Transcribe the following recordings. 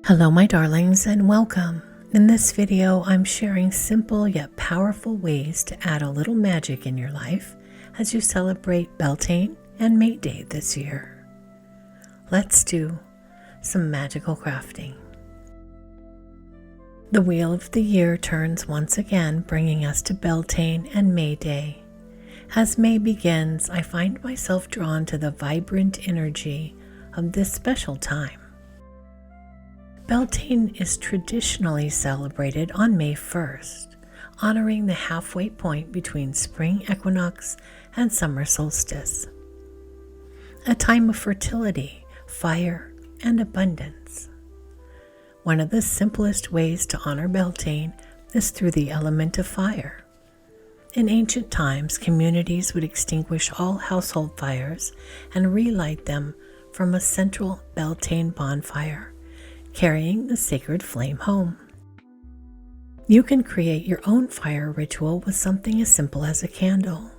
Hello my darlings and welcome. In this video I'm sharing simple yet powerful ways to add a little magic in your life as you celebrate Beltane and May Day this year. Let's do some magical crafting. The wheel of the year turns once again, bringing us to Beltane and May Day. As May begins, I find myself drawn to the vibrant energy of this special time. Beltane is traditionally celebrated on May 1st, honoring the halfway point between spring equinox and summer solstice. A time of fertility, fire, and abundance. One of the simplest ways to honor Beltane is through the element of fire. In ancient times, communities would extinguish all household fires and relight them from a central Beltane bonfire, carrying the sacred flame home. You can create your own fire ritual with something as simple as a candle.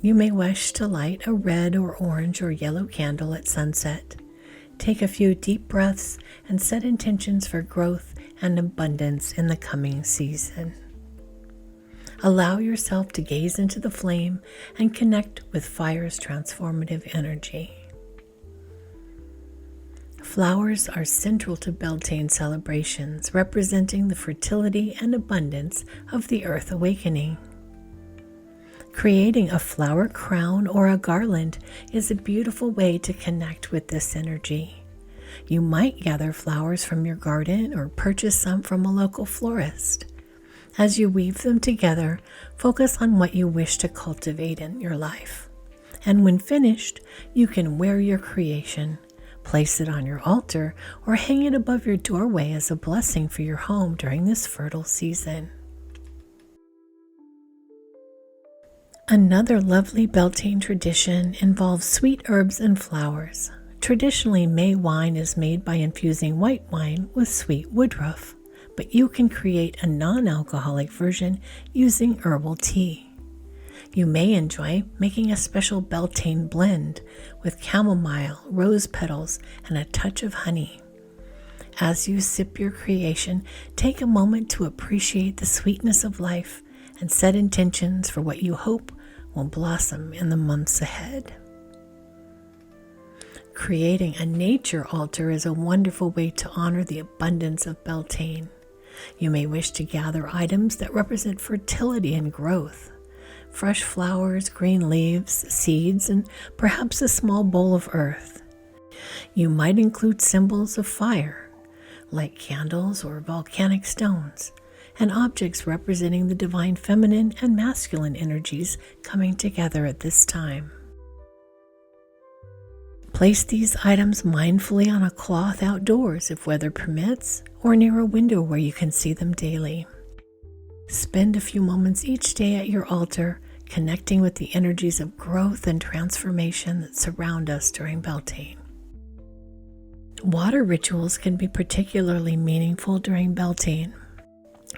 You may wish to light a red or orange or yellow candle at sunset. Take a few deep breaths and set intentions for growth and abundance in the coming season. Allow yourself to gaze into the flame and connect with fire's transformative energy. Flowers are central to Beltane celebrations, representing the fertility and abundance of the earth awakening. Creating a flower crown or a garland is a beautiful way to connect with this energy. You might gather flowers from your garden or purchase some from a local florist. As you weave them together, focus on what you wish to cultivate in your life. And when finished, you can wear your creation. Place it on your altar or hang it above your doorway as a blessing for your home during this fertile season. Another lovely Beltane tradition involves sweet herbs and flowers. Traditionally, May wine is made by infusing white wine with sweet woodruff, but you can create a non-alcoholic version using herbal tea. You may enjoy making a special Beltane blend with chamomile, rose petals, and a touch of honey. As you sip your creation, take a moment to appreciate the sweetness of life and set intentions for what you hope will blossom in the months ahead. Creating a nature altar is a wonderful way to honor the abundance of Beltane. You may wish to gather items that represent fertility and growth. Fresh flowers, green leaves, seeds, and perhaps a small bowl of earth. You might include symbols of fire, like candles or volcanic stones, and objects representing the divine feminine and masculine energies coming together at this time. Place these items mindfully on a cloth outdoors if weather permits, or near a window where you can see them daily. Spend a few moments each day at your altar, connecting with the energies of growth and transformation that surround us during Beltane. Water rituals can be particularly meaningful during Beltane.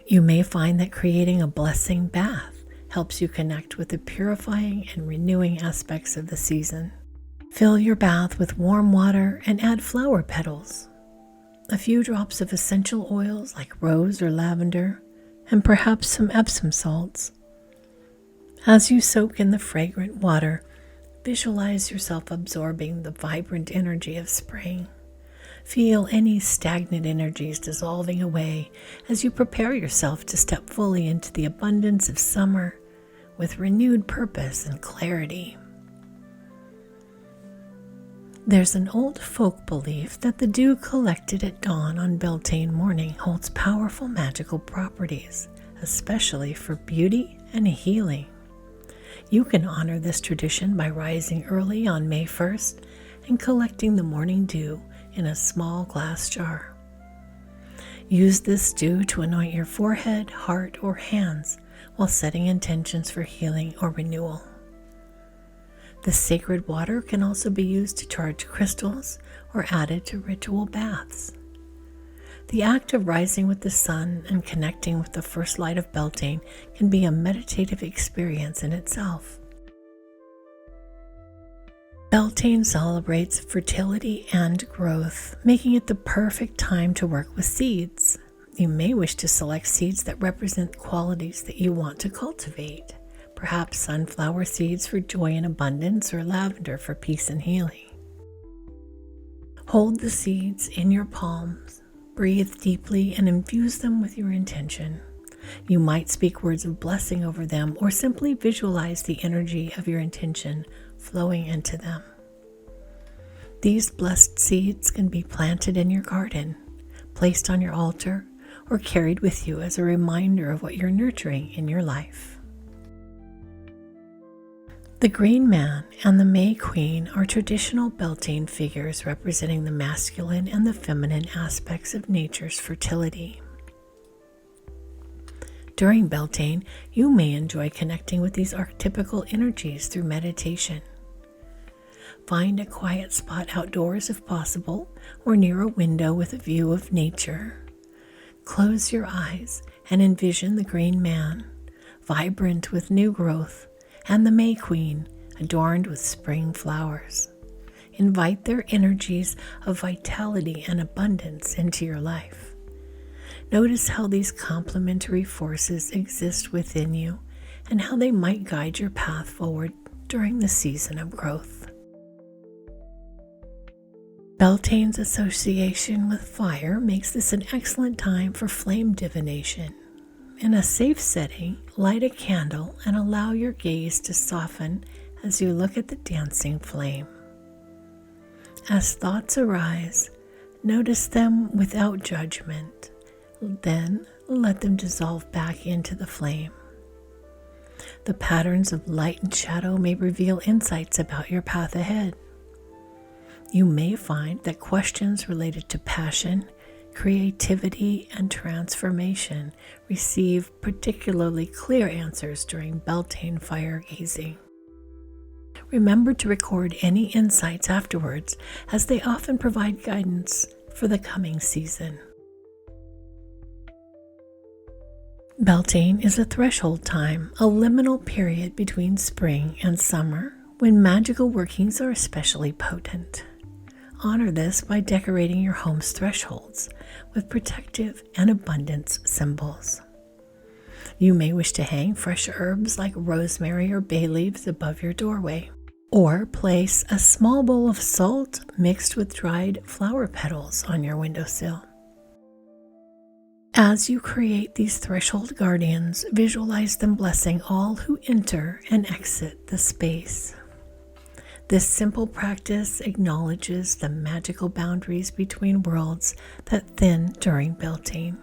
You may find that creating a blessing bath helps you connect with the purifying and renewing aspects of the season. Fill your bath with warm water and add flower petals, a few drops of essential oils like rose or lavender, and perhaps some Epsom salts. As you soak in the fragrant water, visualize yourself absorbing the vibrant energy of spring. Feel any stagnant energies dissolving away as you prepare yourself to step fully into the abundance of summer with renewed purpose and clarity. There's an old folk belief that the dew collected at dawn on Beltane morning holds powerful magical properties, especially for beauty and healing. You can honor this tradition by rising early on May 1st and collecting the morning dew in a small glass jar. Use this dew to anoint your forehead, heart, or hands while setting intentions for healing or renewal. The sacred water can also be used to charge crystals or added to ritual baths. The act of rising with the sun and connecting with the first light of Beltane can be a meditative experience in itself. Beltane celebrates fertility and growth, making it the perfect time to work with seeds. You may wish to select seeds that represent qualities that you want to cultivate, perhaps sunflower seeds for joy and abundance or lavender for peace and healing. Hold the seeds in your palms, breathe deeply, and infuse them with your intention. You might speak words of blessing over them or simply visualize the energy of your intention flowing into them. These blessed seeds can be planted in your garden, placed on your altar, or carried with you as a reminder of what you're nurturing in your life. The Green Man and the May Queen are traditional Beltane figures representing the masculine and the feminine aspects of nature's fertility. During Beltane, you may enjoy connecting with these archetypical energies through meditation. Find a quiet spot outdoors if possible, or near a window with a view of nature. Close your eyes and envision the Green Man, vibrant with new growth, and the May Queen, adorned with spring flowers. Invite their energies of vitality and abundance into your life. Notice how these complementary forces exist within you and how they might guide your path forward during the season of growth. Beltane's association with fire makes this an excellent time for flame divination. In a safe setting, light a candle and allow your gaze to soften as you look at the dancing flame. As thoughts arise, notice them without judgment. Then let them dissolve back into the flame. The patterns of light and shadow may reveal insights about your path ahead. You may find that questions related to passion, creativity, and transformation receive particularly clear answers during Beltane fire gazing. Remember to record any insights afterwards, as they often provide guidance for the coming season. Beltane is a threshold time, a liminal period between spring and summer, when magical workings are especially potent. Honor this by decorating your home's thresholds with protective and abundance symbols. You may wish to hang fresh herbs like rosemary or bay leaves above your doorway, or place a small bowl of salt mixed with dried flower petals on your windowsill. As you create these threshold guardians, visualize them blessing all who enter and exit the space. This simple practice acknowledges the magical boundaries between worlds that thin during Beltane.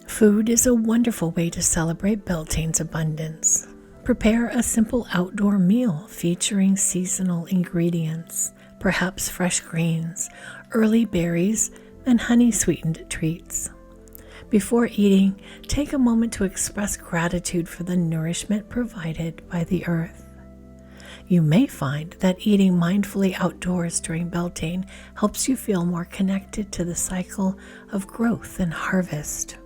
Food is a wonderful way to celebrate Beltane's abundance. Prepare a simple outdoor meal featuring seasonal ingredients, perhaps fresh greens, early berries, and honey-sweetened treats. Before eating, take a moment to express gratitude for the nourishment provided by the earth. You may find that eating mindfully outdoors during Beltane helps you feel more connected to the cycle of growth and harvest.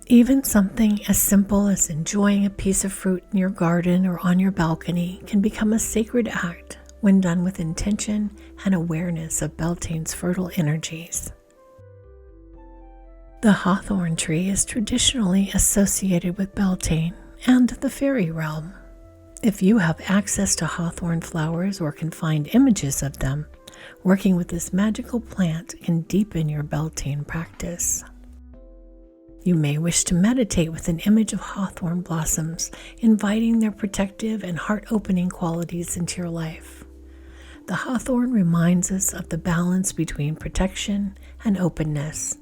Even something as simple as enjoying a piece of fruit in your garden or on your balcony can become a sacred act when done with intention and awareness of Beltane's fertile energies. The Hawthorn tree is traditionally associated with Beltane and the fairy realm. If you have access to hawthorn flowers or can find images of them, working with this magical plant can deepen your Beltane practice. You may wish to meditate with an image of hawthorn blossoms, inviting their protective and heart-opening qualities into your life. The hawthorn reminds us of the balance between protection and openness.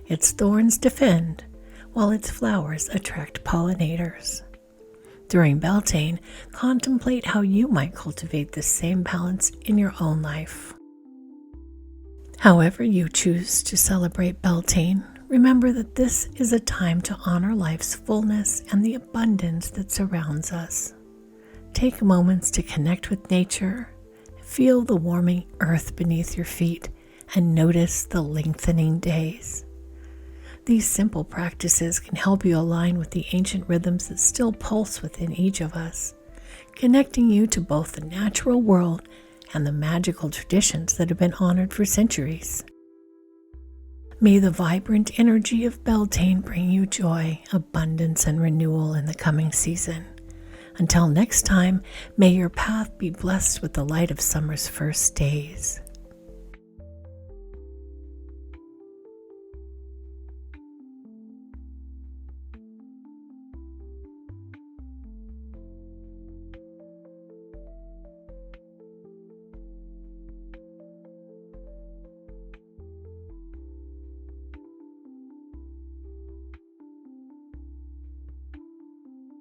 Its thorns defend, while its flowers attract pollinators. During Beltane, contemplate how you might cultivate this same balance in your own life. However you choose to celebrate Beltane, remember that this is a time to honor life's fullness and the abundance that surrounds us. Take moments to connect with nature, feel the warming earth beneath your feet, and notice the lengthening days. These simple practices can help you align with the ancient rhythms that still pulse within each of us, connecting you to both the natural world and the magical traditions that have been honored for centuries. May the vibrant energy of Beltane bring you joy, abundance, and renewal in the coming season. Until next time, may your path be blessed with the light of summer's first days.